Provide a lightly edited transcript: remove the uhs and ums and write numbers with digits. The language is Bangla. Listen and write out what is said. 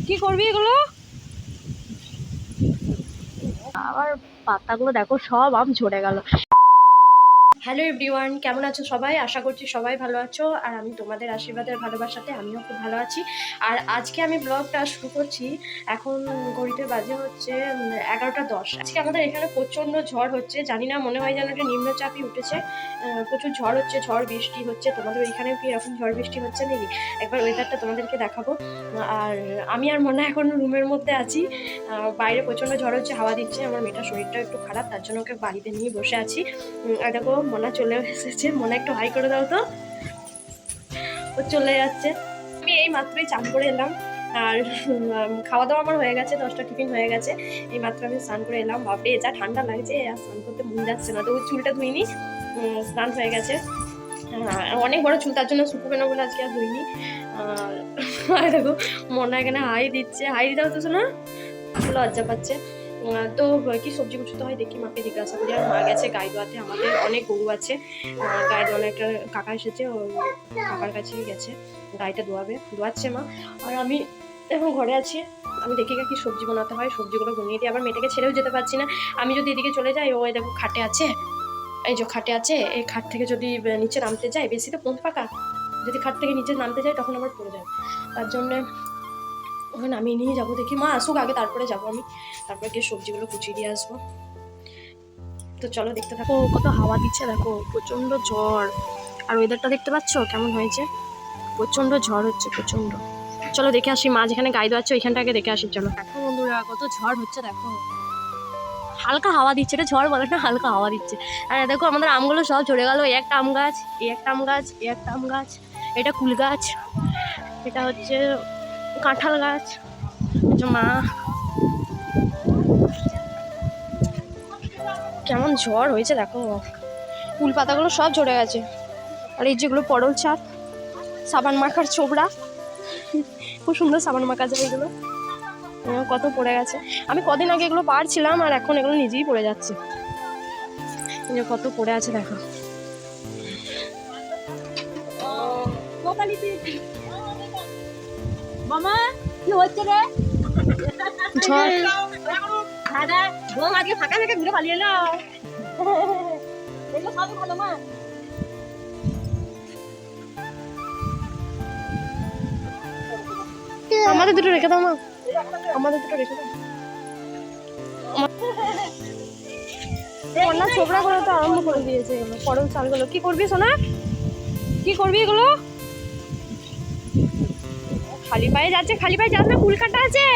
কি করবি এগুলো? আবার পাতাগুলো দেখো, সব আম ঝরে গেল। হ্যালো এভরিওয়ান, কেমন আছো সবাই? আশা করছি সবাই ভালো আছো, আর আমি তোমাদের আশীর্বাদের ভালোবাসাতে আমিও খুব ভালো আছি। আর আজকে আমি ব্লগটা শুরু করছি। এখন ঘড়িতে বাজে হচ্ছে 11টা 10। আজকে আমাদের এখানে প্রচণ্ড ঝড় হচ্ছে, জানি না, মনে হয় যেন একটা নিম্নচাপই উঠেছে। প্রচুর ঝড় হচ্ছে, ঝড় বৃষ্টি হচ্ছে। তোমাদের ওইখানেও কি এরকম ঝড় বৃষ্টি হচ্ছে নাকি? একবার ওয়েদারটা তোমাদেরকে দেখাবো। আর আমি আর মনে এখন রুমের মধ্যে আছি। বাইরে প্রচণ্ড ঝড় হচ্ছে, হাওয়া দিচ্ছে। আমার মেয়েটার শরীরটা একটু খারাপ, তার জন্য ওকে বাড়িতে নিয়ে বসে আছি। আর দেখো মোনা চলে এসেছে। মোনা একটু হাই করে দাও তো। ও চলে যাচ্ছে। আমি এই মাত্রই চান করে এলাম। আর খাওয়া দাওয়া আমার হয়ে গেছে, 10টা টিফিন হয়ে গেছে। এই মাত্র আমি স্নান করে এলাম। বাপরে যা ঠান্ডা লাগছে, আর স্নান করতে মন যাচ্ছে না। তো ওই চুলটা ধুইনি, স্নান হয়ে গেছে। অনেক বড় চুল, তার জন্য শুকোবে না বলে আজকে আর ধুইনি। আর দেখো মোনা এখানে হাই দিচ্ছে। হাই দাও তো শোনা, লজ্জা পাচ্ছে। তো কি সবজি কুচুতে হয় দেখি, মাকে জিজ্ঞাসা করি। আর মা গেছে গাই দোয়াতে। আমাদের অনেক গরু আছে, গাই দোয়ানো একটা কাকা এসেছে, ও কাকার কাছেই গেছে, গাইটা দোয়াচ্ছে মা। আর আমি এখন ঘরে আছি। আমি দেখি কি সবজি বানাতে হয়, সবজিগুলো বানিয়ে দিই। আবার মেয়েটাকে ছেড়েও যেতে পারছি না। আমি যদি এদিকে চলে যাই, ও দেখো খাটে আছে, এই যে খাটে আছে, এই খাট থেকে যদি নিচে নামতে যাই, বেশি তো পোঁত পাকা, যদি খাট থেকে নিচে নামতে যাই তখন আবার পড়ে যায়। তার জন্যে ওখানে নামিয়ে নিয়ে যাবো। দেখি মা আসুক আগে, তারপরে যাবো আমি, তারপরে গিয়ে সবজিগুলো কুচিয়ে দিয়ে আসবো। তো চলো দেখতে থাকো। কত হাওয়া দিচ্ছে দেখো, প্রচন্ড ঝড়। আর ওয়েদারটা দেখতে পাচ্ছ কেমন হয়েছে? প্রচন্ড ঝড় হচ্ছে, প্রচন্ড। চলো দেখে আসি, মা যেখানে গাই দোয়াচ্ছে ওইখানটাকে দেখে আসি। চলো দেখো বন্ধুরা, কত ঝড় হচ্ছে দেখো। হালকা হাওয়া দিচ্ছে, এটা ঝড় বলে না, হালকা হাওয়া দিচ্ছে। আর দেখো আমাদের আমগুলো সব ঝরে গেল। এই একটা আম গাছ, এই একটা আম গাছ, এই একটা আম গাছ, এটা কুল গাছ, এটা হচ্ছে কাঁঠাল গাছ। মা কেমন ঝড় হয়েছে দেখো, ফুল পাতাগুলো সব ঝরে গেছে। আর এই যেগুলো পটল শাক, সাবান মাখার ছোবড়া, খুব সুন্দর সাবান মাখা যায় এগুলো, কত পড়ে গেছে। আমি কদিন আগে এগুলো পারছিলাম, আর এখন এগুলো নিজেই পড়ে যাচ্ছে। কত পড়ে আছে দেখো। মামা কি হচ্ছে রে? ঝড় আজকে ফাঁকা ফাঁকা ঘুরে পালিয়ে এলো। ভালো মা, আমাদের দুটো রেখে দাও মা, আমাদের দুটো রেখে দাও। কন্যা ছোবড়া করে তো আরম্ভ করে দিয়েছে এগুলো, পরম চালগুলো। কি করবি সোনা, কি করবি এগুলো? খালি পায়ে যাচ্ছে, খালি পায়ে যাস না, কুল কাটা আছে।